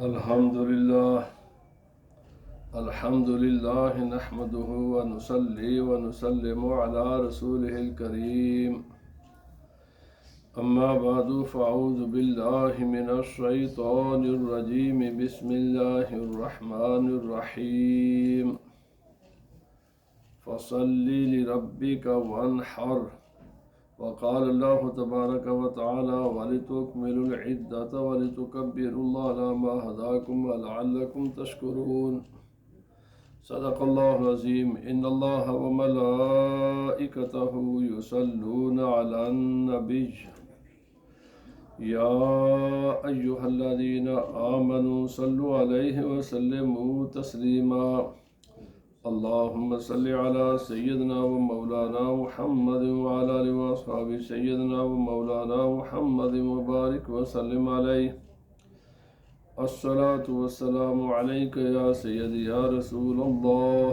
الحمد لله نحمده ونصلي ونسلم على رسوله الكريم أما بعد فأعوذ بالله من الشيطان الرجيم بسم الله الرحمن الرحيم فصل لربك وانحر وقال الله تبارك وتعالى ولتكملوا العدة ولتكبروا الله على ما هداكم ولعلكم تشكرون صدق الله العظيم إن الله وملائكته يصلون على النبي يا أيها الذين آمنوا صلوا عليه وسلموا تسليما اللهم صل على سيدنا ومولانا محمد وعلى آله وأصحابه سيدنا ومولانا محمد وبارك وسلم عليه الصلاة والسلام عليك يا سيدي يا رسول الله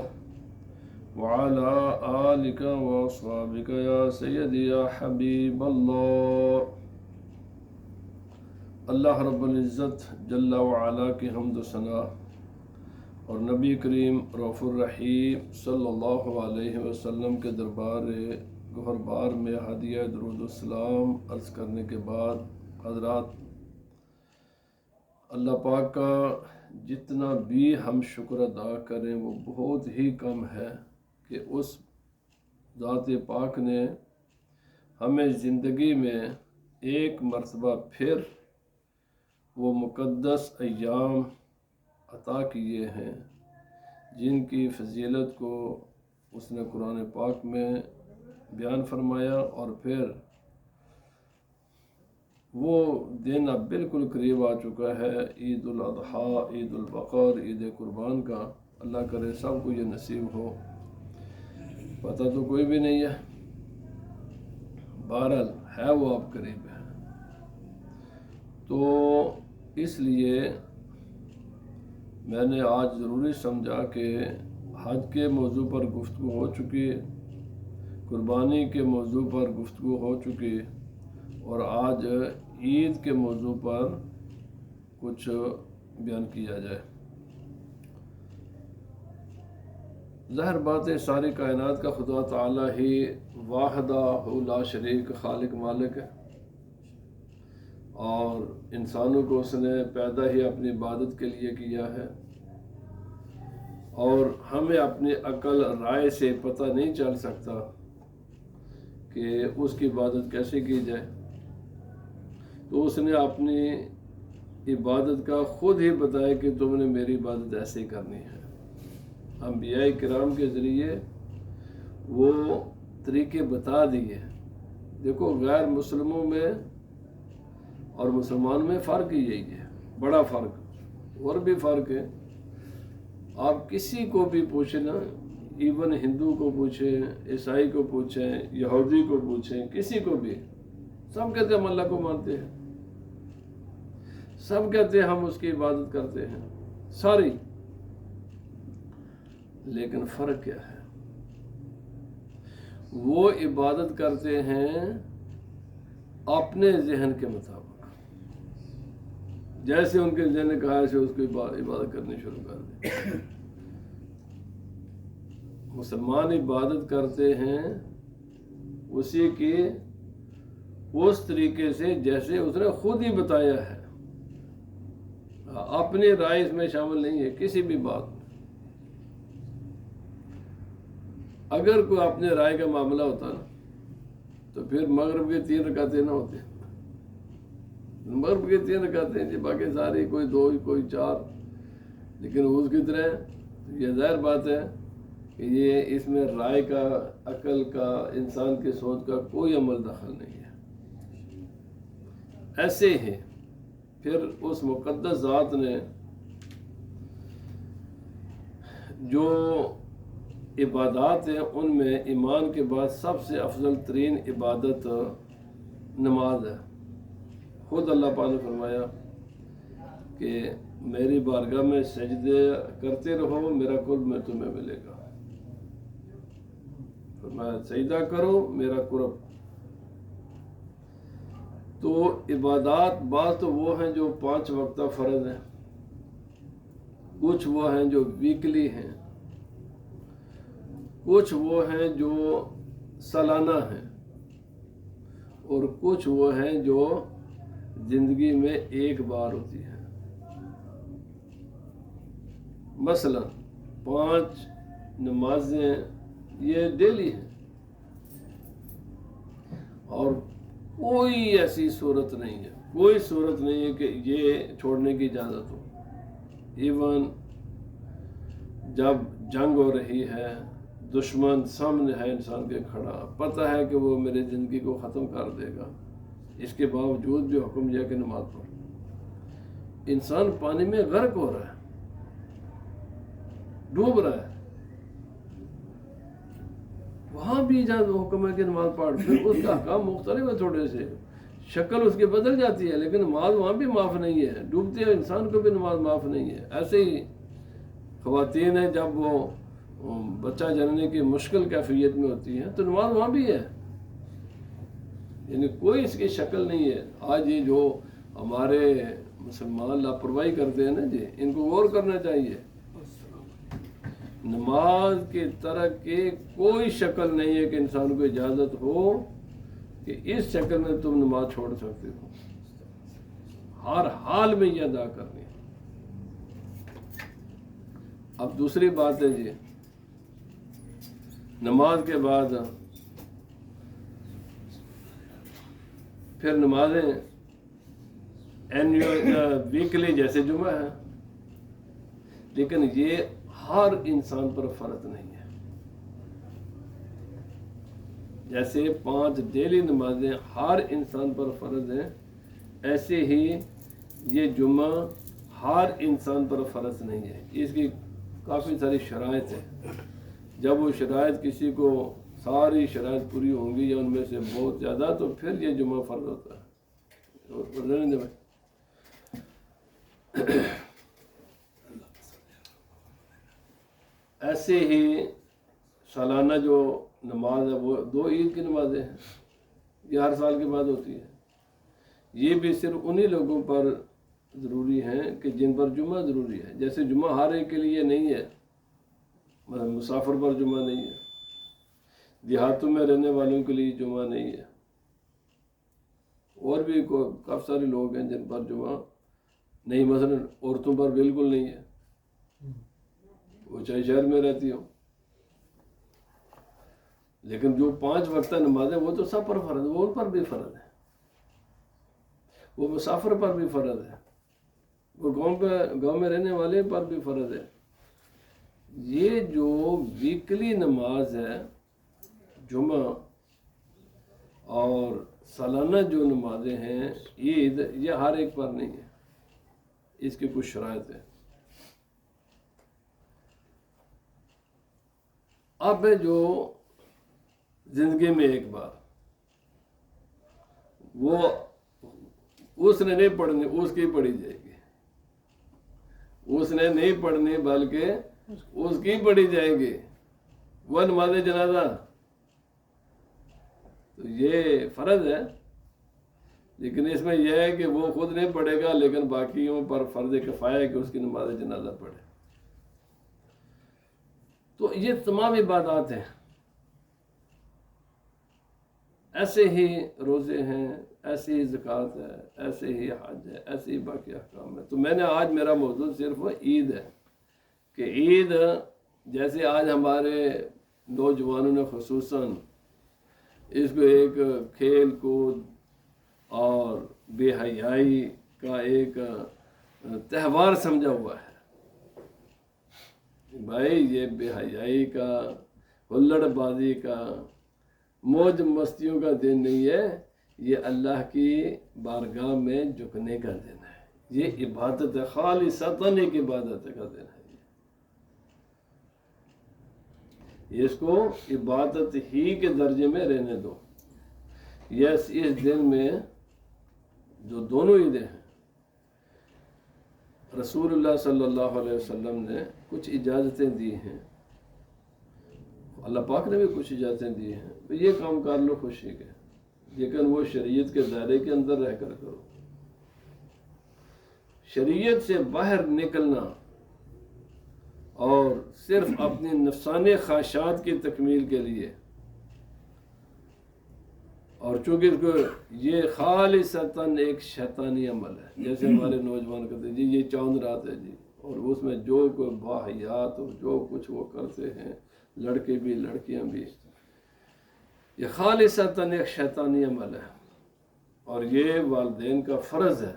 وعلى آلك وأصحابك يا سيدي يا حبيب الله اللہ رب العزت جل وعلا کی حمد و ثنا اور نبی کریم رؤوف الرحیم صلی اللہ علیہ وسلم کے دربار گہر بار میں ہدیہ درود السلام عرض کرنے کے بعد حضرات، اللہ پاک کا جتنا بھی ہم شکر ادا کریں وہ بہت ہی کم ہے کہ اس ذات پاک نے ہمیں زندگی میں ایک مرتبہ پھر وہ مقدس ایام عطا کیے ہیں جن کی فضیلت کو اس نے قرآن پاک میں بیان فرمایا، اور پھر وہ دن اب بالکل قریب آ چکا ہے، عید الاضحیٰ، عید البقر، عید قربان کا۔ اللہ کرے سب کو یہ نصیب ہو، پتہ تو کوئی بھی نہیں ہے، بہرحال ہے وہ اب قریب ہے۔ تو اس لیے میں نے آج ضروری سمجھا کہ حج کے موضوع پر گفتگو ہو چکی، قربانی کے موضوع پر گفتگو ہو چکی، اور آج عید کے موضوع پر کچھ بیان کیا جائے۔ ظاہر بات ہے ساری کائنات کا خدا تعالیٰ ہی واحدہ لا شریک خالق مالک ہے، اور انسانوں کو اس نے پیدا ہی اپنی عبادت کے لیے کیا ہے، اور ہمیں اپنی عقل رائے سے پتہ نہیں چل سکتا کہ اس کی عبادت کیسے کی جائے، تو اس نے اپنی عبادت کا خود ہی بتایا کہ تم نے میری عبادت ایسے ہی کرنی ہے۔ انبیاء کرام کے ذریعے وہ طریقے بتا دیے۔ دیکھو غیر مسلموں میں اور مسلمان میں فرق ہی یہی ہے، بڑا فرق، اور بھی فرق ہے۔ آپ کسی کو بھی پوچھیں نا، ایون ہندو کو پوچھیں، عیسائی کو پوچھیں، یہودی کو پوچھیں، کسی کو بھی، سب کہتے ہیں ہم اللہ کو مانتے ہیں، سب کہتے ہیں ہم اس کی عبادت کرتے ہیں، ساری۔ لیکن فرق کیا ہے؟ وہ عبادت کرتے ہیں اپنے ذہن کے مطابق، جیسے ان کے ذہن نے کہا ایسے اس کی عبادت کرنی شروع کر دی۔ مسلمان عبادت کرتے ہیں اسی کی اس طریقے سے جیسے اس نے خود ہی بتایا ہے، اپنی رائے اس میں شامل نہیں ہے کسی بھی بات میں۔ اگر کوئی اپنے رائے کا معاملہ ہوتا نا تو پھر مغرب کے 3 رکعتیں نہ ہوتے، مغرب کے 3 رکعتیں جی، باقی ساری کوئی 2 کوئی 4، لیکن اس کی طرح یہ ظاہر بات ہے کہ یہ اس میں رائے کا، عقل کا، انسان کی سوچ کا کوئی عمل دخل نہیں ہے۔ ایسے ہی پھر اس مقدس ذات نے جو عبادات ہیں ان میں ایمان کے بعد سب سے افضل ترین عبادت نماز ہے۔ خود اللہ پاک نے فرمایا کہ میری بارگاہ میں سجدے کرتے رہو، میرا قرب میں تمہیں ملے گا۔ فرمایا سجدہ کرو، میرا قرب۔ تو عبادات بعض تو وہ ہیں جو 5 وقتہ فرض ہیں، کچھ وہ ہیں جو ویکلی ہیں، کچھ وہ ہیں جو سالانہ ہیں، اور کچھ وہ ہیں جو زندگی میں ایک بار ہوتی ہے۔ مثلا 5 نمازیں یہ ڈیلی ہیں، اور کوئی ایسی صورت نہیں ہے، کوئی صورت نہیں ہے کہ یہ چھوڑنے کی اجازت ہو۔ ایون جب جنگ ہو رہی ہے، دشمن سامنے ہے انسان کے کھڑا، پتہ ہے کہ وہ میری زندگی کو ختم کر دے گا، اس کے باوجود بھی حکم دیا کہ نماز پڑھ۔ انسان پانی میں غرق ہو رہا ہے، ڈوب رہا ہے، وہاں بھی اجازت حکم ہے کہ نماز پڑھ۔ پھر اس کا حکام مختلف ہے، تھوڑے سے شکل اس کی بدل جاتی ہے، لیکن نماز وہاں بھی معاف نہیں ہے، ڈوبتے ہوئے انسان کو بھی نماز معاف نہیں ہے۔ ایسے ہی خواتین ہیں، جب وہ بچہ جننے کی مشکل کیفیت میں ہوتی ہیں تو نماز وہاں بھی ہے، یعنی کوئی اس کی شکل نہیں ہے۔ آج یہ جو ہمارے مسلمان لاپرواہی کرتے ہیں نا جی، ان کو غور کرنا چاہیے۔ نماز کے ترک کی کوئی شکل نہیں ہے کہ انسان کو اجازت ہو کہ اس شکل میں تم نماز چھوڑ سکتے ہو، ہر حال میں یہ ادا کرنی ہے۔ اب دوسری بات ہے جی، نماز کے بعد پھر نمازیں ویکلی جیسے جمعہ ہے، لیکن یہ ہر انسان پر فرض نہیں ہے۔ جیسے 5 ڈیلی نمازیں ہر انسان پر فرض ہیں، ایسے ہی یہ جمعہ ہر انسان پر فرض نہیں ہے۔ اس کی کافی ساری شرائط ہیں، جب وہ شرائط کسی کو ساری شرائط پوری ہوں گی یا ان میں سے بہت زیادہ، تو پھر یہ جمعہ فرض ہوتا ہے۔ ایسے ہی سالانہ جو نماز ہے وہ 2 عید کی نمازیں ہیں، یہ ہر سال کے بعد ہوتی ہے۔ یہ بھی صرف انہی لوگوں پر ضروری ہیں کہ جن پر جمعہ ضروری ہے، جیسے جمعہ ہر ایک کے لیے نہیں ہے، مسافر پر جمعہ نہیں ہے، دیہاتوں میں رہنے والوں کے لیے جمعہ نہیں ہے، اور بھی کافی سارے لوگ ہیں جن پر جمعہ نہیں، مثلا عورتوں پر بالکل نہیں ہے، وہ چاہے شہر میں رہتی ہو۔ لیکن جو 5 وقتہ نمازیں وہ تو سب پر فرض ہے، وہ ان پر بھی فرض ہے، وہ مسافر پر بھی فرض ہے، وہ گاؤں میں رہنے والے پر بھی فرض ہے۔ یہ جو ویکلی نماز ہے جمعہ اور سالانہ جو نمازیں ہیں عید، یہ ہر ایک پر نہیں ہے، اس کی کچھ شرائط ہے۔ اب ہے جو زندگی میں ایک بار، وہ اس نے نہیں پڑھنی، اس کی پڑھی جائے گی، اس نے نہیں پڑھنی بلکہ اس کی پڑھی جائے گی، وہ نماز جنازہ۔ تو یہ فرض ہے، لیکن اس میں یہ ہے کہ وہ خود نہیں پڑھے گا، لیکن باقیوں پر فرض کفایہ ہے کہ اس کی نماز جنازہ پڑھے۔ تو یہ تمام عبادات ہیں، ایسے ہی روزے ہیں، ایسے ہی زکوٰۃ ہے، ایسے ہی حج ہے، ایسے ہی باقی احکام ہے۔ تو میں نے آج میرا موضوع صرف عید ہے کہ عید جیسے آج ہمارے نوجوانوں نے خصوصاً اس کو ایک کھیل کود اور بے حیائی کا ایک تہوار سمجھا ہوا ہے۔ بھائی یہ بے حیائی کا، ہلڑ بازی کا، موج مستیوں کا دن نہیں ہے، یہ اللہ کی بارگاہ میں جھکنے کا دن ہے، یہ عبادت ہے، خالصتاً ایک عبادت کا دن ہے۔ اس کو عبادت ہی کے درجے میں رہنے دو۔ یس، اس دن میں جو دونوں عیدیں ہیں، رسول اللہ صلی اللہ علیہ وسلم نے کچھ اجازتیں دی ہیں، اللہ پاک نے بھی کچھ اجازتیں دی ہیں، تو یہ کام کر لو خوشی کے، لیکن وہ شریعت کے دائرے کے اندر رہ کر کرو۔ شریعت سے باہر نکلنا اور صرف اپنی نفسانی خواہشات کی تکمیل کے لیے، اور چونکہ اس کو یہ خالصتاً ایک شیطانی عمل ہے، جیسے ہمارے نوجوان کہتے ہیں جی یہ چاند رات ہے جی، اور اس میں جو کوئی واہیات اور جو کچھ وہ کرتے ہیں، لڑکے بھی لڑکیاں بھی، یہ خالصتاً ایک شیطانی عمل ہے، اور یہ والدین کا فرض ہے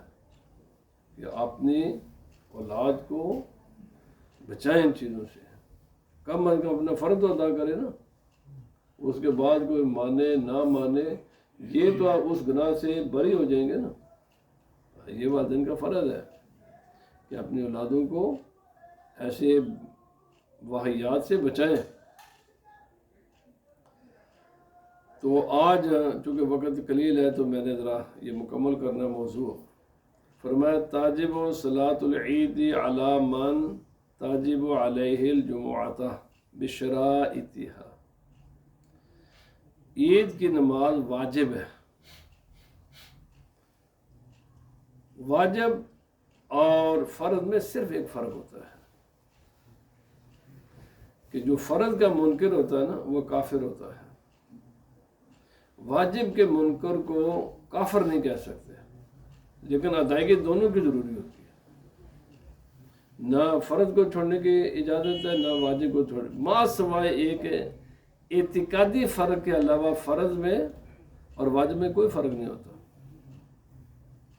کہ اپنی اولاد کو بچائیں ان چیزوں سے، کم از کم اپنا فرض تو ادا کرے نا، اس کے بعد کوئی مانے نہ مانے یہ تو آپ اس گناہ سے بری ہو جائیں گے نا۔ یہ والدین کا فرض ہے کہ اپنی اولادوں کو ایسے واہیات سے بچائیں۔ تو آج چونکہ وقت قلیل ہے تو میں نے ذرا یہ مکمل کرنا موضوع، فرمایا تاجب صلاۃ العید علی من تاجب علیہ الجمعۃ بشرائطہا، عید کی نماز واجب ہے۔ واجب اور فرض میں صرف ایک فرق ہوتا ہے کہ جو فرض کا منکر ہوتا ہے نا وہ کافر ہوتا ہے، واجب کے منکر کو کافر نہیں کہہ سکتے، لیکن ادائیگی دونوں کی ضروری ہوتی ہے، نہ فرض کو چھوڑنے کی اجازت ہے نہ واجب کو چھوڑنے، ما سوائے ایک اعتقادی فرق کے علاوہ فرض میں اور واجب میں کوئی فرق نہیں ہوتا،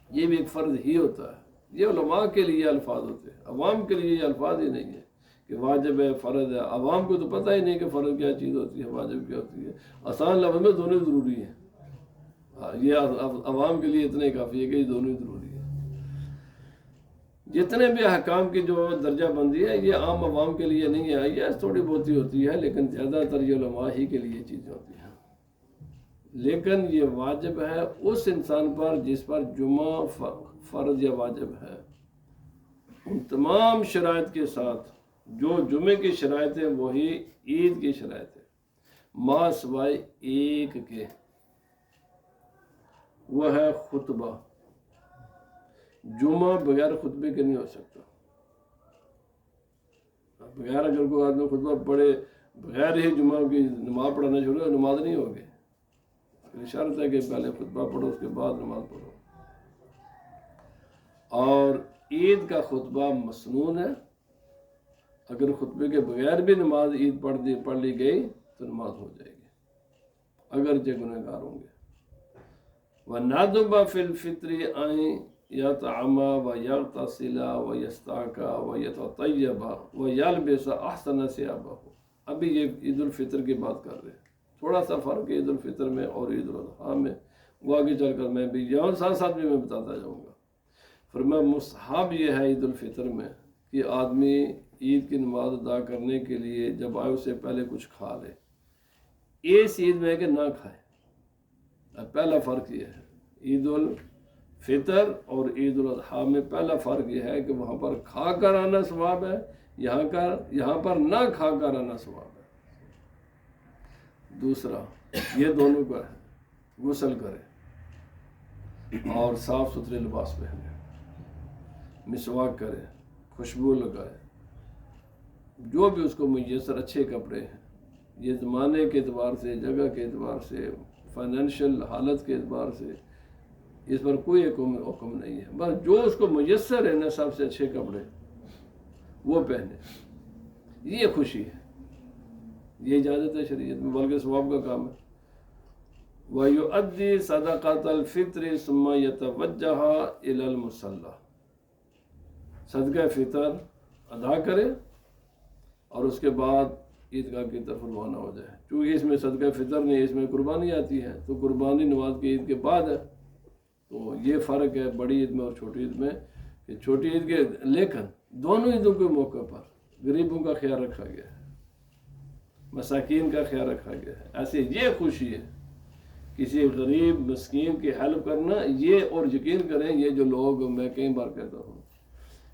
یہ بھی ایک فرض ہی ہوتا ہے۔ یہ علماء کے لیے الفاظ ہوتے ہیں، عوام کے لیے یہ الفاظ ہی نہیں ہے کہ واجب ہے فرض ہے، عوام کو تو پتہ ہی نہیں کہ فرض کیا چیز ہوتی ہے واجب کیا ہوتی ہے، آسان لفظ میں دونوں ضروری ہیں، یہ عوام کے لیے اتنا ہی کافی ہے کہ یہ دونوں ضروری ہیں۔ جتنے بھی احکام کی جو درجہ بندی ہے یہ عام عوام کے لیے نہیں ہے، یہ تھوڑی بہت ہی ہوتی ہے، لیکن زیادہ تر یہ علماء ہی کے لیے چیزیں ہوتی ہیں۔ لیکن یہ واجب ہے اس انسان پر جس پر جمعہ فرض یا واجب ہے، ان تمام شرائط کے ساتھ جو جمعے کی شرائط ہے وہی عید کی شرائط ہے، ما سوائے ایک کے، وہ ہے خطبہ۔ جمعہ بغیر خطبے کے نہیں ہو سکتا، بغیر اگر کوئی آدمی خطبہ پڑھے بغیر ہی جمعہ کی نماز پڑھنا شروع ہے نماز نہیں ہوگی، شرط ہے کہ پہلے خطبہ پڑھو اس کے بعد نماز پڑھو۔ اور عید کا خطبہ مسنون ہے، اگر خطبے کے بغیر بھی نماز عید پڑھ لی گئی تو نماز ہو جائے گی، اگرچہ گنہگار ہوں گے۔ وَنَدْبَ فِي الْفِطْرِ أَن يَطْعَمَ وَيَغْتَسِلَ وَيَسْتَاكَ وَيَتَطَيَّبَ وَيَلْبِسَ أَحْسَنَ ثِيَابَهُ۔ ابھی یہ عید الفطر کی بات کر رہے ہیں، تھوڑا سا فرق ہے عید الفطر میں اور عید الاضحیٰ میں، وہ آگے چل کر میں بھی یہاں ساتھ ساتھ بھی میں بتاتا جاؤں گا۔ فرمایا مستحب یہ ہے عید الفطر میں کہ آدمی عید کی نماز ادا کرنے کے لیے جب آئے اس سے پہلے کچھ کھا لے، اس عید میں ہے کہ نہ کھائے۔ پہلا فرق یہ ہے عید الفطر اور عید الاضحیٰ میں، پہلا فرق یہ ہے کہ وہاں پر کھا کر آنا ثواب ہے، یہاں پر نہ کھا کر آنا ثواب ہے۔ دوسرا یہ دونوں کا ہے، غسل کرے اور صاف ستھرے لباس پہنے، مسواک کرے، خوشبو لگائے، جو بھی اس کو میسر اچھے کپڑے ہیں۔ یہ زمانے کے اعتبار سے، جگہ کے اعتبار سے، فائنینشیل حالت کے اعتبار سے اس پر کوئی حکم نہیں ہے، بس جو اس کو میسر ہے نا سب سے اچھے کپڑے وہ پہنے، یہ خوشی ہے، یہ اجازت ہے شریعت میں، بلکہ ثواب کا کام ہے۔ وَيُؤَدِّي صَدَقَةَ الْفِطْرِ ثُمَّ يَتَوَجَّهَ إِلَى الْمُصَلَّى، صدقہ فطر ادا کرے اور اس کے بعد عیدگاہ کی طرف روانہ ہو جائے۔ چونکہ اس میں صدقہ فطر نہیں، اس میں قربانی آتی ہے، تو قربانی نماز کی عید کے بعد ہے، تو یہ فرق ہے بڑی عید میں اور چھوٹی عید میں کہ چھوٹی عید کے، لیکن دونوں عیدوں کے موقع پر غریبوں کا خیال رکھا گیا ہے، مساکین کا خیال رکھا گیا ہے۔ ایسے یہ خوشی ہے کسی غریب مسکین کی ہیلپ کرنا، یہ، اور یقین کریں یہ جو لوگ، میں کئی بار کہتا ہوں،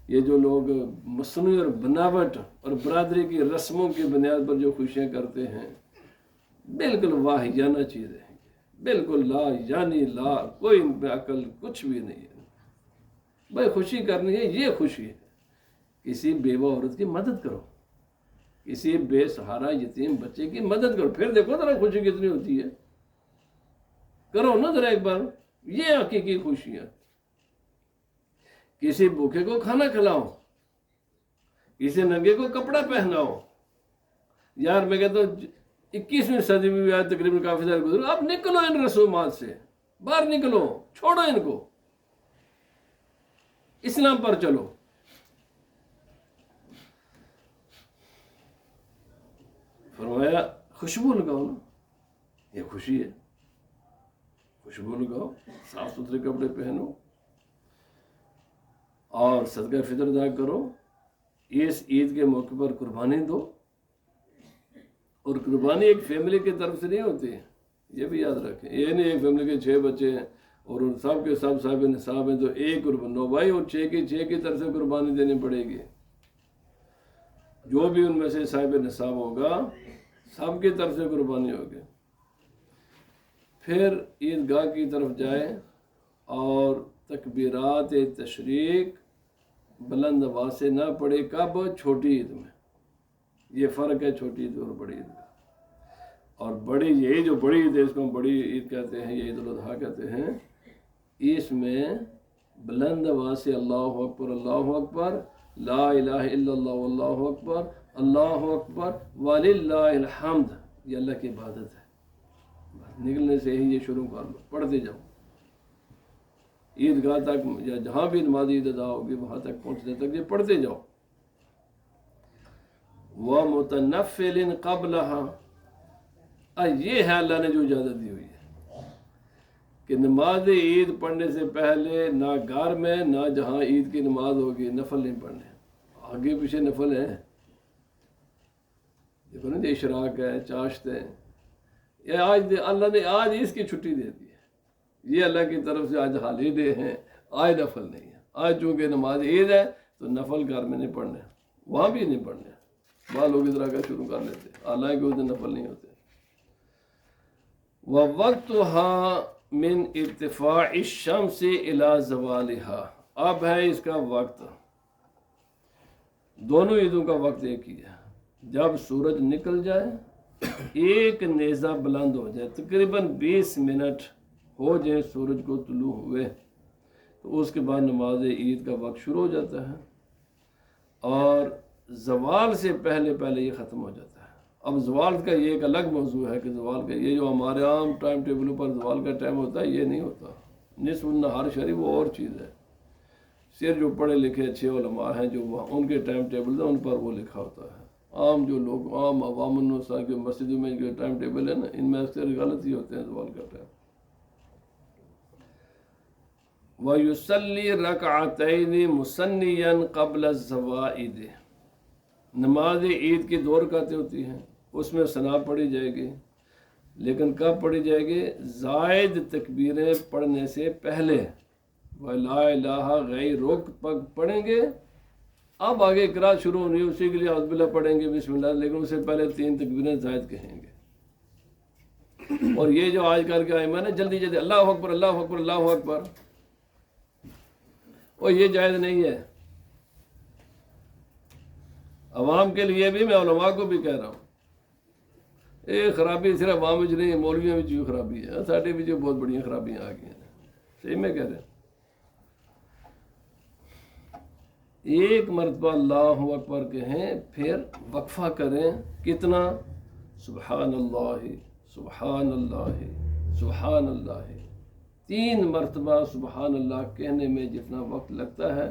یہ جو لوگ مصنوعی اور بناوٹ اور برادری کی رسموں کی بنیاد پر جو خوشیاں کرتے ہیں، بالکل واہیانہ چیزیں ہیں، بالکل لا یعنی لا، کوئی ان پہ عقل کچھ بھی نہیں ہے۔ بھائی خوشی کرنی ہے، یہ خوشی ہے، کسی بیوہ عورت کی مدد کرو، کسی بے سہارا یتیم بچے کی مدد کرو، پھر دیکھو ذرا خوشی کتنی ہوتی ہے، کرو نا ذرا ایک بار، یہ حقیقی خوشیاں۔ کسی بھوکے کو کھانا کھلاؤ، کسی ننگے کو کپڑا پہناؤ۔ یار میں کہتا ہوں 21ویں صدی میں بھی آج تقریباً کافی سارے گزرے، آپ نکلو ان رسومات سے، باہر نکلو، چھوڑو ان کو، اسلام پر چلو۔ فرمایا خوشبو لگاؤ نا، یہ خوشی ہے، خوشبو لگاؤ، صاف ستھرے کپڑے پہنو اور صدقہ فطر ادا کرو۔ اس عید کے موقع پر قربانی دو، اور قربانی ایک فیملی کی طرف سے نہیں ہوتی ہے، یہ بھی یاد رکھیں۔ یہ نہیں ایک فیملی کے 6 بچے ہیں اور ان سب کے سب صاحب نصاب ہیں تو ایک قربانی، 9 بھائی اور 6 کی طرف سے قربانی دینی پڑے گی۔ جو بھی ان میں سے صاحب نصاب ہوگا سب کی طرف سے قربانی ہوگی۔ پھر عیدگاہ کی طرف جائیں اور تکبیرات تشریق بلند آواز سے نہ پڑے، کب؟ چھوٹی عید میں۔ یہ فرق ہے چھوٹی عید اور بڑی عید کا۔ اور بڑی، یہی جو بڑی عید ہے اس کو ہم بڑی عید کہتے ہیں، یہ عید الاضحیٰ کہتے ہیں، اس میں بلند آواز سے اللہ اکبر اللہ اکبر، لا الہ الا اللہ واللہ اکبر، اللہ اکبر وللہ الحمد، یہ اللہ کی عبادت ہے۔ نکلنے سے ہی یہ شروع کر لو، پڑھتے جاؤ عیدگاہ تک، یا جہاں بھی نماز عید ادا ہوگی وہاں تک پہنچنے تک یہ پڑھتے جاؤ۔ وَمُتَنَفِّلٍ قَبْلَهَا، یہ ہے اللہ نے جو اجازت دی ہوئی ہے کہ نماز عید پڑھنے سے پہلے نہ گھر میں نہ جہاں عید کی نماز ہوگی نفل نہیں پڑھنے۔ آگے پیچھے نفل ہیں، دیکھو نا، اشراق ہے، چاشت ہے، یہ آج اللہ نے آج اس کی چھٹی دے دی ہے، یہ اللہ کی طرف سے آج ہالیڈے ہیں، آج نفل نہیں ہے۔ آج چونکہ نماز عید ہے تو نفل گھر میں نہیں پڑھنے، وہاں بھی نہیں پڑھنے، بعض لوگ اس طرح کا شروع کر لیتے، حالانکہ اس دن نفل نہیں ہوتے۔ وَوَقْتُهَا مِنْ ارتفاع الشَّمْسِ إِلَى زَوَالِهَا، اب ہے اس کا وقت، دونوں عیدوں کا وقت ایک ہی ہے۔ جب سورج نکل جائے، ایک نیزہ بلند ہو جائے، تقریباً 20 منٹ ہو جائے سورج کو طلوع ہوئے، تو اس کے بعد نماز عید کا وقت شروع ہو جاتا ہے، اور زوال سے پہلے پہلے یہ ختم ہو جاتا ہے۔ اب زوال کا یہ ایک الگ موضوع ہے کہ زوال کا یہ جو ہمارے عام ٹائم ٹیبلوں پر زوال کا ٹائم ہوتا ہے، یہ نہیں ہوتا۔ نصف النہار شریف وہ اور چیز ہے، صرف جو پڑھے لکھے اچھے علماء ہیں جو ان کے ٹائم ٹیبل ہیں ان پر وہ لکھا ہوتا ہے۔ عام جو لوگ، عام عوام الناس کے مسجدوں میں جو ٹائم ٹیبل ہے نا، ان میں اکثر غلط ہی ہوتے ہیں زوال کا ٹائم۔ وَيُصَلِّي رَكْعَتَيْنِ مُصَنِّيًا قَبْلَ الزَّوَائِدِ، نماز عید کی 2 رکعتیں ہوتی ہیں، اس میں ثنا پڑھی جائے گی، لیکن کب پڑھی جائے گی؟ زائد تکبیریں پڑھنے سے پہلے۔ وَلَا إِلَٰهَ غَيْرُكَ پڑھیں گے، اب آگے قرأت شروع ہونی ہے، اسی کے لیے اعوذ باللہ پڑھیں گے، بسم اللہ، لیکن اس سے پہلے 3 تکبیریں زائد کہیں گے۔ اور یہ جو آج کل کا ائمہ ہے نا، جلدی جلدی اللہ اکبر اللہ اکبر اللہ اکبر، اور یہ جائز نہیں ہے۔ عوام کے لیے بھی، میں علماء کو بھی کہہ رہا ہوں، یہ خرابی صرف عوام میں نہیں، مولویوں میں جو خرابی ہے، ساڈے بھی جو بہت بڑی خرابیاں آ گئی ہیں، صحیح میں کہہ رہے ہیں۔ ایک مرتبہ اللہ اکبر کہیں، پھر وقفہ کریں، کتنا؟ سبحان اللہ سبحان اللہ سبحان اللہ، 3 مرتبہ سبحان اللہ کہنے میں جتنا وقت لگتا ہے،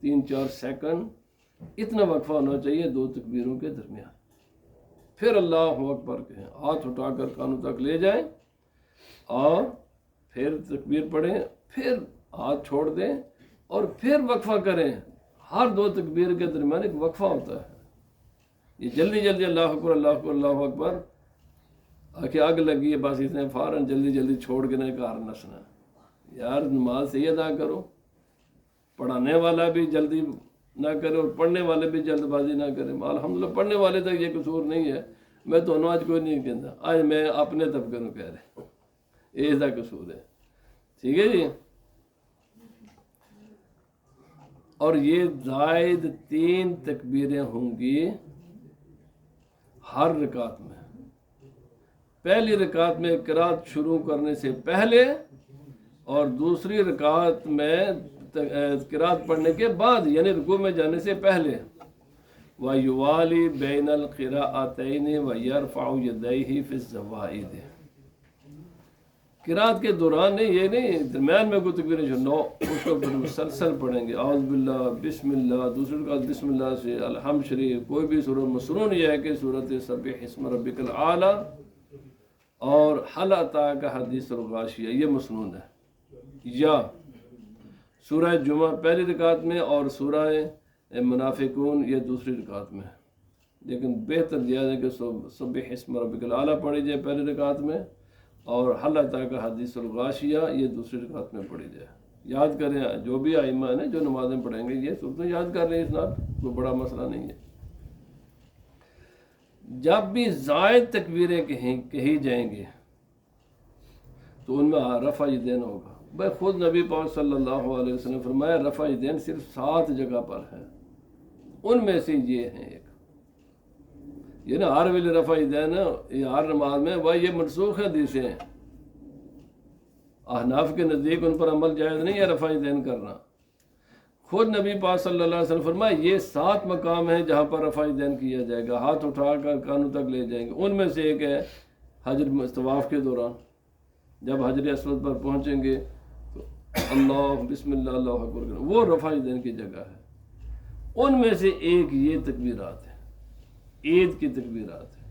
3-4 سیکنڈ، اتنا وقفہ ہونا چاہیے 2 تکبیروں کے درمیان۔ پھر اللہ اکبر کہیں، ہاتھ اٹھا کر کانوں تک لے جائیں اور پھر تکبیر پڑھیں، پھر ہاتھ چھوڑ دیں اور پھر وقفہ کریں۔ ہر 2 تکبیر کے درمیان ایک وقفہ ہوتا ہے۔ یہ جلدی جلدی اللہ اکبر اللہ اکبر اللہ اکبر، آنکھیں آگ لگی ہے بس اتنے فوراً جلدی جلدی چھوڑ کے نہیں کار نسنا۔ یار نماز صحیح ادا کرو، پڑھانے والا بھی جلدی نہ کرے اور پڑھنے والے بھی جلد بازی نہ کرے۔ الحمدللہ پڑھنے والے تک یہ قصور نہیں ہے، میں تو آج کوئی نہیں کہتا، آج میں اپنے طبقے کو کہہ رہا ہوں، یہ اس کا قصور ہے، ٹھیک ہے جی۔ اور یہ زائد 3 تکبیریں ہوں گی ہر رکعت میں، پہلی رکعت میں قرات شروع کرنے سے پہلے اور دوسری رکعت میں قرات پڑھنے کے بعد، یعنی رکوع میں جانے سے پہلے۔ وَيُوَالِي بَيْنَ الْقِرَاءَتَيْنِ وَيَرْفَعُ يَدَيْهِ فِي الزَّوَائِدِ، قرات کے دوران نہیں، یہ نہیں درمیان میں کوئی تکبیر نہیں، نو اس کو پھر مسلسل پڑھیں گے، اعوذ باللہ، بسم اللہ، دوسری رکعت بسم اللہ سے، الحمد شریف، کوئی بھی سورہ مسنون یہ ہے کہ سورۃ سبح اسم ربک الاعلی اور حل اتاک حدیث الغاشیہ، یہ مسنون ہے، یا سورہ جمعہ پہلی رکعت میں اور سورہ منافقون یہ دوسری رکعت میں، لیکن بہتر دیا ہے کہ سبح اسم ربک الاعلی پڑھی جائے پہلی رکعت میں اور حل اتاک حدیث الغاشیہ یہ دوسری رکعت میں پڑھی جائے۔ یاد کریں، جو بھی ائمہ ہیں جو نمازیں پڑھیں گے یہ صورتیں یاد کر لیں، اس نال کوئی بڑا مسئلہ نہیں ہے۔ جب بھی زائد تکبیریں کہی جائیں گے تو ان میں رفع یدین ہوگا۔ بھائی خود نبی پاک صلی اللہ علیہ وسلم نے فرمایا رفع یدین صرف 7 جگہ پر ہے، ان میں سے یہ ہیں ایک، یہ نا ہر ویلے رفع یدین یہ ہر نماز میں، بھائی یہ منسوخ حدیثیں ہیں، احناف کے نزدیک ان پر عمل جائز نہیں ہے رفع یدین کرنا۔ خود نبی پاک صلی اللہ علیہ وسلم فرمایا یہ 7 مقام ہیں جہاں پر رفع یدین کیا جائے گا، ہاتھ اٹھا کر کانوں تک لے جائیں گے، ان میں سے ایک ہے حجر طواف کے دوران، جب حجر اسود پر پہنچیں گے تو اللہ بسم اللہ اللہ اکبر، وہ رفع یدین کی جگہ ہے۔ ان میں سے ایک یہ تکبیرات ہے، عید کی تکبیرات ہے،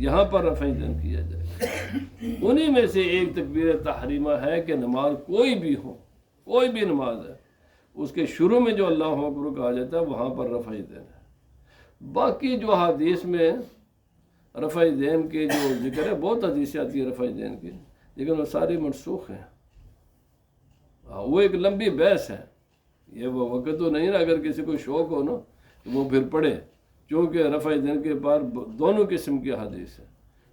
یہاں پر رفع یدین کیا جائے گا۔ انہی میں سے ایک تکبیر تحریمہ ہے کہ نماز کوئی بھی ہو، کوئی بھی نماز ہے، اس کے شروع میں جو اللہ اکبر کہا جاتا ہے وہاں پر رفع یدین ہے۔ باقی جو حدیث میں رفع یدین کے جو ذکر ہے، بہت حدیثیں آتی ہے رفع یدین کی، لیکن وہ ساری منسوخ ہیں، وہ ایک لمبی بحث ہے، یہ وہ وقت تو نہیں نا، اگر کسی کو شوق ہو نا تو وہ پھر پڑھے، چونکہ رفع یدین کے پار دونوں قسم کی حدیث ہے،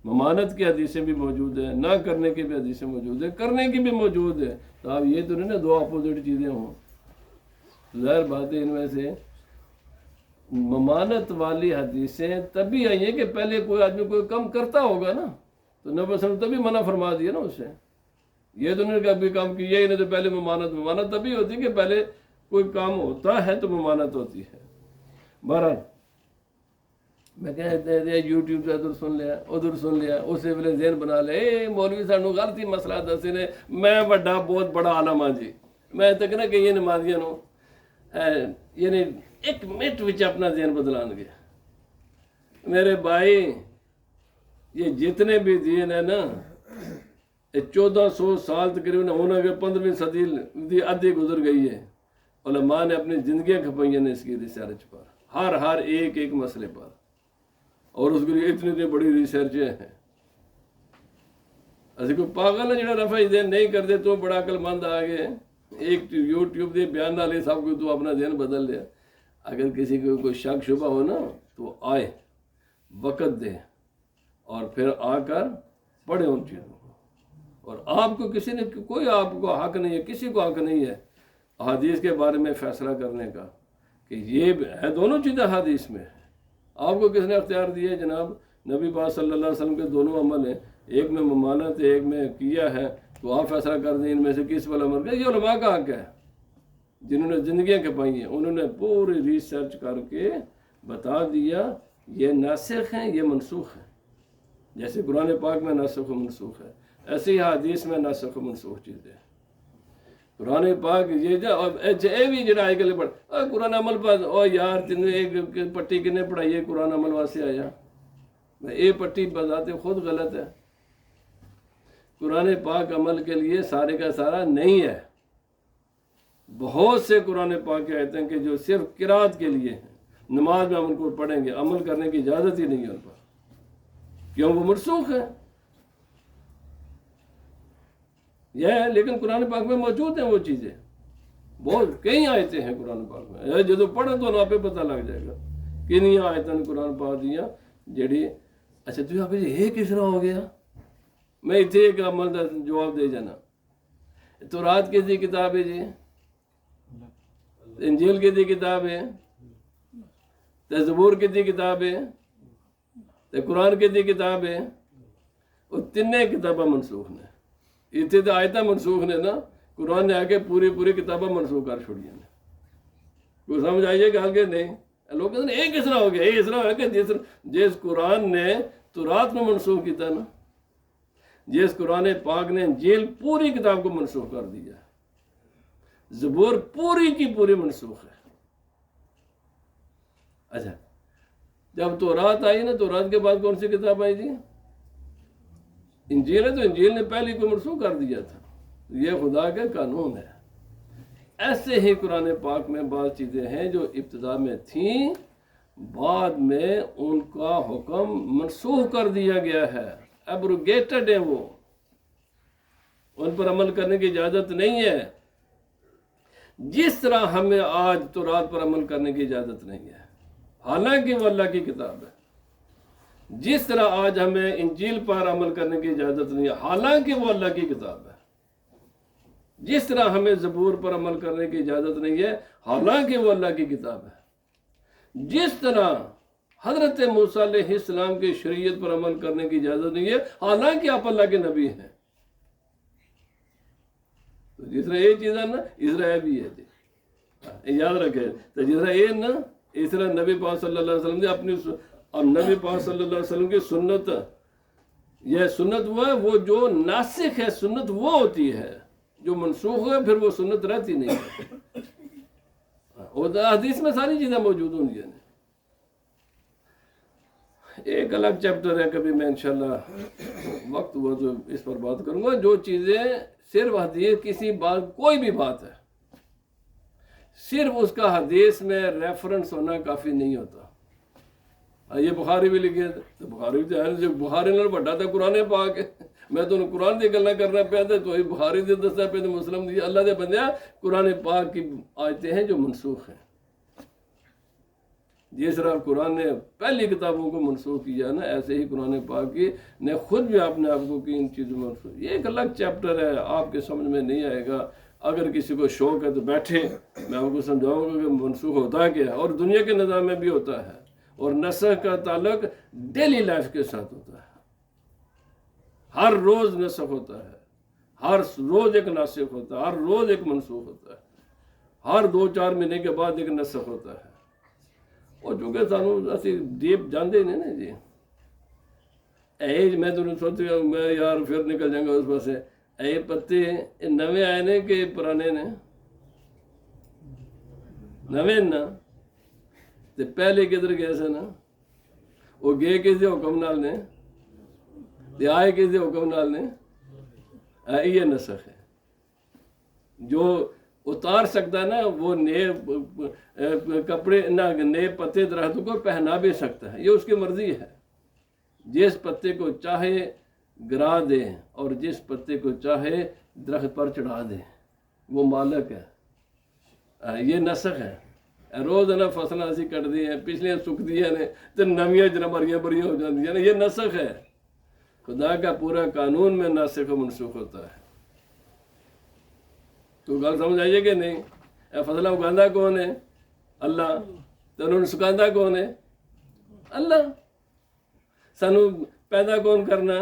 ممانت کی حدیثیں بھی موجود ہیں، نہ کرنے کی بھی حدیثیں موجود ہیں، کرنے کی بھی موجود ہے، تو اب یہ تو نہیں نا دو اپوزٹ چیزیں ہوں۔ ظاہر بات ہے ان میں سے ممانت والی حدیثیں تبھی آئی ہیں کہ پہلے کوئی آدمی کوئی کم کرتا ہوگا نا، تو نبی صلی اللہ علیہ وسلم تبھی منع فرما دیا نا اسے، یہ تو نہیں کہ ابھی کام کیا ہی نہیں تو پہلے ممانت تبھی ہوتی ہے کہ پہلے کوئی کام ہوتا ہے تو ممانت ہوتی ہے۔ بہرحال میں کہتے ہیں یوٹیوب سے ادھر سن لیا ادھر سن لیا، اسی ویلے ذہن بنا لے اے مولوی سانو غلطی مسئلہ دسے نے، میں بڑا بہت بڑا عالم ہاں جی، میں تک نہ کہ یہ نمازیاں نو یعنی ایک منٹ وچ اپنا ذہن بدلان گیا۔ میرے بھائی یہ جتنے بھی دین ہے نا، 1400 سال تقریباً ہونا کہ 15ویں صدی دی ادھی گزر گئی ہے، علماء نے اپنی زندگیاں کھپائیں نے اس کی ریسرچ پر، ہر ایک مسئلے پر، اور اس کے لیے اتنی بڑی ریسرچیں ہیں۔ اسی کوئی پاگل ہے جڑا رفع یدین نہیں کرتے تو بڑا عقل مند آ گئے، ایک یوٹیوب دے بیان نہ لے سب کو تو اپنا ذہن بدل لیا۔ اگر کسی کو کوئی شک شبہ ہو نا تو آئے، وقت دے اور پھر آ کر پڑھے ان چیزوں کو، اور آپ کو کسی نے کوئی آپ کو حق نہیں ہے، کسی کو حق نہیں ہے حدیث کے بارے میں فیصلہ کرنے کا کہ یہ ہے، دونوں چیزیں حدیث میں ہے۔ آپ کو کس نے اختیار دیا ہے؟ جناب نبی پاک صلی اللہ علیہ وسلم کے دونوں عمل ہیں، ایک میں ممانت ہے ایک میں کیا ہے، تو آپ فیصلہ کر دیں ان میں سے کس پر عمل کریں۔ یہ علماء کا حق ہے جنہوں نے زندگیاں کھپائی ہیں، انہوں نے پوری ریسرچ کر کے بتا دیا یہ ناسخ ہیں یہ منسوخ ہیں۔ جیسے قرآن پاک میں ناسخ و منسوخ ہے، ایسے ہی حدیث میں ناسخ و منسوخ چیزیں ہیں۔ قرآن پاک یہ بھی جڑا آئے گلے پڑھ قرآن عمل پر او یار تین ایک پٹی کنے پڑھائی ہے قرآن عمل واسطے آیا، یہ پٹی بذات خود غلط ہے۔ قرآن پاک عمل کے لیے سارے کا سارا نہیں ہے، بہت سے قرآن پاک کے آیتیں ہیں کہ جو صرف قرات کے لیے ہیں، نماز میں ہم ان کو پڑھیں گے، عمل کرنے کی اجازت ہی نہیں ہے ان پر، کیوں وہ منسوخ ہے۔ یہ ہے لیکن قرآن پاک میں موجود ہیں وہ چیزیں، بہت کئی آیتیں ہیں قرآن پاک میں، جب پڑھیں تو آپ پہ پتہ لگ جائے گا کنی آیتیں قرآن پاک دیا جڑی اچھا تو آپ یہ کس طرح ہو گیا، میں اتنے ایک عمل کا جواب دے جانا۔ تورات کی دی کتاب ہے جی، انجیل کی دی کتاب ہے، زبور کی دی کتاب ہے، تو قرآن کی کتاب ہے وہ تین کتاباں منسوخ نے، اتنے تو آیتیں منسوخ نے نا، قرآن نے آ کے پوری کتابیں منسوخ کر چھوڑی نے. کوئی سمجھ آئیے گا کہ نہیں؟ لوگ کہتے ہیں ایک اس طرح ہو گیا، یہ اس طرح ہو کہ جس قرآن نے تورات میں منسوخ کیا نا، جس قرآن پاک نے انجیل پوری کتاب کو منسوخ کر دیا، زبور پوری کی پوری منسوخ ہے. اچھا جب تورات آئی نا، تورات کے بعد کون سی کتاب آئی تھی؟ انجیل ہے. تو انجیل نے پہلے کو منسوخ کر دیا تھا. یہ خدا کا قانون ہے. ایسے ہی قرآن پاک میں بعض چیزیں ہیں جو ابتدا میں تھیں، بعد میں ان کا حکم منسوخ کر دیا گیا ہے، ایبروگیٹڈ ہے، وہ ان پر عمل کرنے کی اجازت نہیں ہے. جس طرح ہمیں آج تورات پر عمل کرنے کی اجازت نہیں ہے، حالانکہ وہ اللہ کی کتاب ہے. جس طرح آج ہمیں انجیل پر عمل کرنے کی اجازت نہیں ہے، حالانکہ وہ اللہ کی کتاب ہے. جس طرح ہمیں زبور پر عمل کرنے کی اجازت نہیں ہے، حالانکہ وہ اللہ کی کتاب ہے. جس طرح حضرت موسیٰ علیہ السلام کی شریعت پر عمل کرنے کی اجازت نہیں ہے، حالانکہ آپ اللہ کے نبی ہیں. تو جس طرح یہ چیز ہے نا، اس طرح یہ بھی ہے. یاد رکھے تو جس طرح یہ نا، اس طرح نبی پاک صلی اللہ علیہ وسلم نے اپنی، اور نبی پاک صلی اللہ علیہ وسلم کی سنت، یہ سنت وہ ہے، وہ جو ناسخ ہے سنت وہ ہوتی ہے، جو منسوخ ہے پھر وہ سنت رہتی نہیں ہے. اور حدیث میں ساری چیزیں موجود ہوں گی. ایک الگ چیپٹر ہے، کبھی میں انشاءاللہ وقت ہوا تو اس پر بات کروں گا. جو چیزیں صرف حدیث، کسی بات، کوئی بھی بات ہے، صرف اس کا حدیث میں ریفرنس ہونا کافی نہیں ہوتا. یہ بخاری بھی لکھے تھے، تو بخاری بھی ہے، جو بخاری نے بڑھا تھا قرآن پاک ہے. میں تو قرآن کی گلیں کرنا پہ تھا، تو بخاری سے دستا پہ تو مسلم دی. اللہ دے بندیا، قرآن پاک کی آیتیں ہیں جو منسوخ ہیں. جس طرح قرآن نے پہلی کتابوں کو منسوخ کیا نا، ایسے ہی قرآن پاک کی نے خود بھی اپنے آپ کو کی ان چیزوں میں منسوخ. یہ ایک الگ چیپٹر ہے، آپ کے سمجھ میں نہیں آئے گا. اگر کسی کو شوق ہے تو بیٹھے، میں آپ کو سمجھاؤں گا کہ منسوخ ہوتا کیا ہے، اور دنیا کے نظام میں بھی ہوتا ہے. اور نسخ کا تعلق ڈیلی لائف کے ساتھ ہوتا ہے. ہر روز نسخ ہوتا ہے، ہر روز ایک ناسخ ہوتا ہے، ہر روز ایک منسوخ ہوتا ہے، ہر 2-4 مہینے کے بعد ایک نسخ ہوتا ہے. اور چونکہ سانو اسی ڈیپ جانتے نہیں نا جی. میں تو سوچ رہا ہوں میں یار پھر نکل جاؤں گا اس پاس. اے پتے نویں آئے نے کہ پرانے نے؟ نویں نا. تو پہلے کدھر گئے سے نا؟ وہ گئے کسی حکم نال نے، آئے کسی حکم نال نے. یہ نسخ ہے. جو اتار سکتا ہے نا، وہ نئے کپڑے نہ نئے پتے درختوں کو پہنا بھی سکتا ہے. یہ اس کی مرضی ہے. جس پتے کو چاہے گرا دے اور جس پتے کو چاہے درخت پر چڑھا دے، وہ مالک ہے. یہ نسخ ہے. روز نا فصل اسی کٹ دی ہیں، پچھلیاں سک دیا نے تو نویاں جناب بریاں ہو جاتی ہیں. یہ نسخ ہے. خدا کا پورا قانون میں ناسخ و منسوخ ہوتا ہے. تو گل سمجھ آئیے کہ نہیں؟ فصلیں اگاندہ کون ہے؟ اللہ. تو انہوں نے سکاندہ کون ہے؟ اللہ. سانو پیدا کون کرنا؟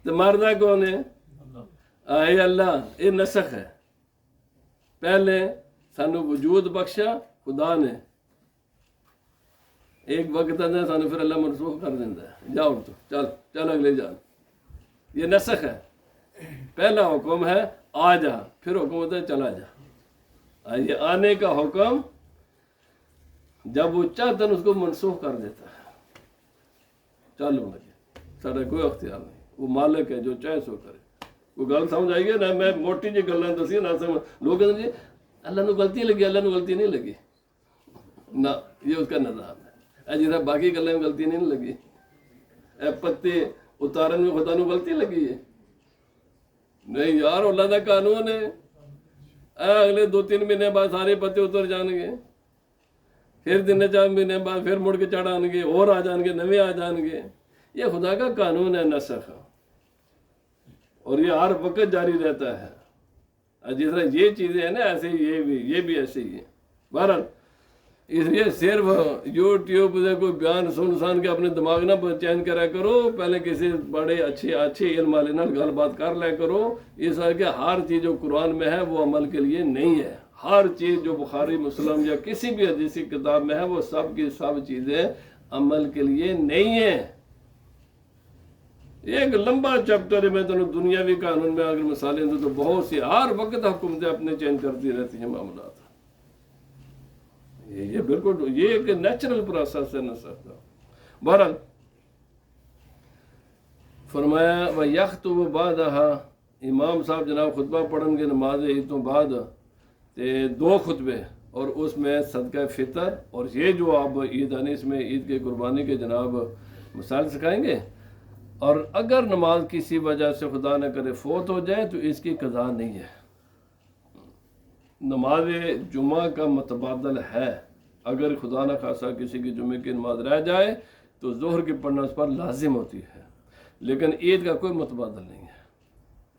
تو ماردہ کون ہے؟ اے اللہ. یہ نسخ ہے. پہلے سانو وجود بخشا خدا نے، ایک وقت ہے سانو پھر اللہ منسوخ کر دیتا ہے. جاؤ تو چل اگلے جان. یہ نسخ ہے. پہلا حکم ہے آ جا، پھر حکم ہوتا ہے چلا جا. یہ آنے کا حکم جب وہ چاہتا ہے اس کو منسوخ کر دیتا ہے. چلو مجھے سارا کوئی اختیار نہیں. وہ مالک ہے، جو چاہے سو کرے. وہ گل سمجھ آئی گی نا؟ میں موٹی جی گلیں دسی نہ سمجھ. لوگ کہتے ہیں اللہ نو غلطی لگی، اللہ نو غلطی نہیں لگی. نہ، یہ اس کا نظام ہے. جیسا باقی گلیں میں غلطی نہیں لگی. پتے اتارن میں خدا نو غلطی لگی ہے؟ نہیں یار، اللہ کا قانون ہے. اگلے 2-3 مہینے بعد سارے پتے اتر جان گے، پھر 3-4 مہینے بعد پھر مڑ کے چڑھ آن گے، اور آ جان گے، نوے آ جان گے. یہ خدا کا قانون ہے نسخ، اور یہ ہر وقت جاری رہتا ہے. جس طرح یہ چیزیں ہیں نا، ایسے ہی یہ بھی ایسے ہی ہے. بہرحال اس لیے صرف یوٹیوب سے کوئی بیان سن کے اپنے دماغ نہ چینج کرا کرو، پہلے کسی بڑے اچھے علم والے نال گل بات کر لیا کرو۔ اس وجہ کہ ہر چیز جو قرآن میں ہے وہ عمل کے لیے نہیں ہے، ہر چیز جو بخاری مسلم یا کسی بھی حدیثی کتاب میں ہے وہ سب کی سب چیزیں عمل کے لیے نہیں ہیں۔ ایک لمبا چیپٹر ہے، میں تمہیں دنیاوی قانون میں اگر مثالیں دوں تو بہت سی، ہر وقت حکومتیں اپنے چینج کرتی رہتی ہیں معاملات۔ یہ بالکل یہ ایک نیچرل پروسیس ہے نصرت کا۔ بہرحال فرمایا وَيَخْطُبُ بَعْدَهَا، امام صاحب جناب خطبہ پڑھیں گے نماز عید تو بعد، دو خطبے، اور اس میں صدقہ فطر اور یہ جو آپ عید آنی اس میں عید کے قربانی کے جناب مثال سکھائیں گے۔ اور اگر نماز کسی وجہ سے خدا نہ کرے فوت ہو جائے تو اس کی قضا نہیں ہے۔ نماز جمعہ کا متبادل ہے، اگر خدا نہ خاصا کسی کی جمعے کی نماز رہ جائے تو ظہر کی پڑھنا اس پر لازم ہوتی ہے، لیکن عید کا کوئی متبادل نہیں ہے،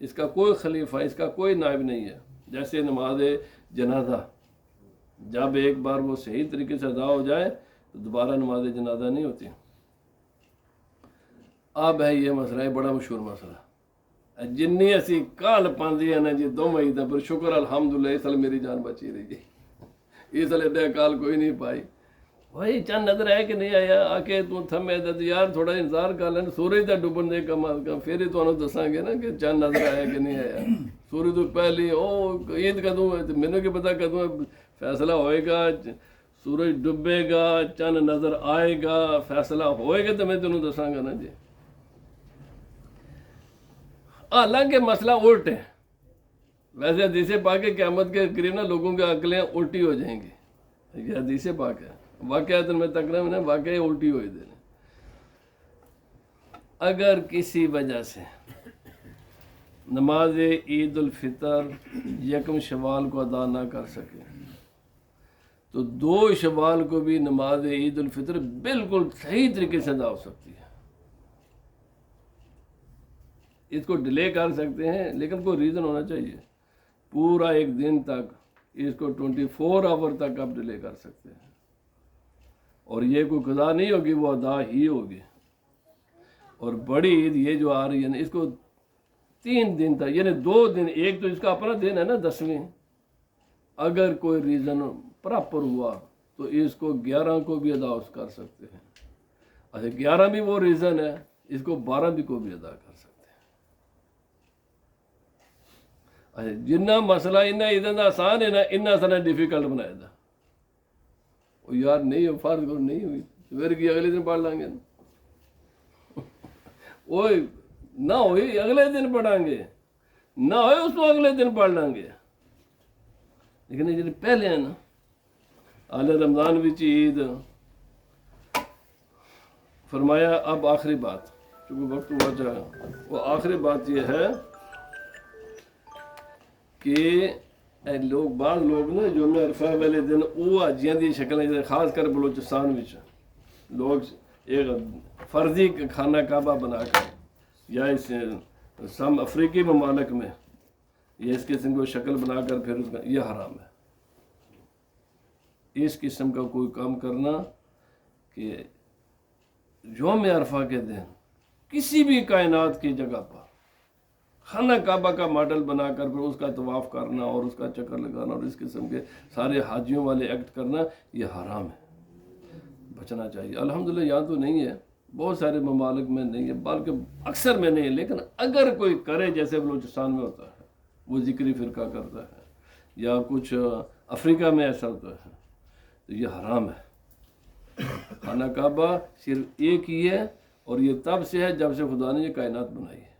اس کا کوئی خلیفہ، اس کا کوئی نائب نہیں ہے۔ جیسے نماز جنازہ جب ایک بار وہ صحیح طریقے سے ادا ہو جائے تو دوبارہ نماز جنازہ نہیں ہوتی۔ اب ہے یہ مسئلہ ہے بڑا مشہور مسئلہ، جنی اسی کال پاندی ہے نا جی دو عیداں پر شکر الحمدللہ اس سال میری جان بچی رہی ہے، اس سال ادھا کال کوئی نہیں پائی۔ بھائی چند نظر ہے کہ نہیں آیا، آ کے تو تھمے یار تھوڑا انتظار کر لیں، سورج تا ڈبن دے کم از کم، پھر ہی تمہیں دساں گے نا کہ چند نظر آیا کہ نہیں آیا۔ سورج تو پہلی عید کدوں ہے، مینوں کی پتہ کدوں فیصلہ ہوئے گا، سورج ڈبے گا، چند نظر آئے گا، فیصلہ ہوئے گا تو میں تمہیں دساں گا نا جی۔ حالانکہ مسئلہ الٹ ہے، ویسے حدیث پاک ہے قیامت کے قریب نا لوگوں کی عقلیں الٹی ہو جائیں گی، یہ حدیث پاک ہے، واقعات میں تقریباً میں واقعی الٹی ہوئی دے۔ اگر کسی وجہ سے نماز عید الفطر یکم شوال کو ادا نہ کر سکے تو 2 شوال کو بھی نماز عید الفطر بالکل صحیح طریقے سے ادا ہو سکتی ہے۔ اس کو ڈیلے کر سکتے ہیں لیکن کوئی ریزن ہونا چاہیے، پورا ایک دن تک اس کو 24 آور تک آپ ڈیلے کر سکتے ہیں، اور یہ کوئی قضا نہیں ہوگی، وہ ادا ہی ہوگی۔ اور بڑی عید یہ جو آ رہی ہے نا اس کو 3 دن تک، یعنی 2 دن، ایک تو اس کا اپنا دن ہے نا 10ویں، اگر کوئی ریزن پراپر ہوا تو اس کو 11 کو بھی ادا کر سکتے ہیں۔ اچھا 11 بھی وہ ریزن ہے، اس کو 12 بھی کو بھی ادا کر سکتے ہیں۔ اچھا جنہ مسئلہ انہیں ادھر آسان ہے نا اتنا سارا ڈیفیکلٹ بنایا تھا، وہ یار نہیں ہو فرض کرو نہیں ہوئی پھر کی اگلے دن پڑھ لیں گے، وہ نہ ہوئی اگلے دن پڑھیں گے، نہ ہوئے اس کو اگلے دن پڑھ لیں گے۔ لیکن یہ پہلے ہیں نا آل رمضان وچ عید، فرمایا اب آخری بات چونکہ وقت ہوا چاہا، وہ آخری بات یہ ہے کہ بعض لوگ نا جو میں عرفہ والے دن وہ حاجیاں دی شکلیں، خاص کر بلوچستان وچ لوگ ایک فرضی خانہ کعبہ بنا کر، یا اس سم افریقی ممالک میں یہ اس قسم کو شکل بنا کر پھر اس کا یہ حرام ہے۔ اس قسم کا کوئی کام کرنا کہ یوم عرفہ کے دن کسی بھی کائنات کی جگہ پر خانہ کعبہ کا ماڈل بنا کر پھر اس کا طواف کرنا اور اس کا چکر لگانا اور اس قسم کے سارے حاجیوں والے ایکٹ کرنا یہ حرام ہے، بچنا چاہیے۔ الحمدللہ یہاں تو نہیں ہے، بہت سارے ممالک میں نہیں ہے، بلکہ اکثر میں نہیں ہے، لیکن اگر کوئی کرے جیسے بلوچستان میں ہوتا ہے وہ ذکری فرقہ کرتا ہے، یا کچھ افریقہ میں ایسا ہوتا ہے تو یہ حرام ہے۔ خانہ کعبہ صرف ایک ہی ہے، اور یہ تب سے ہے جب سے خدا نے یہ کائنات بنائی ہے،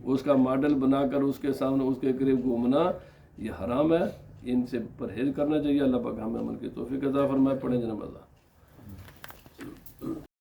اس کا ماڈل بنا کر اس کے سامنے اس کے قریب گھومنا یہ حرام ہے۔ ان سے پرہیز کرنا چاہیے۔ اللہ پاک ہمیں عمل کی توفیق عطا فرمائے۔ پڑھیں جناب اللہ۔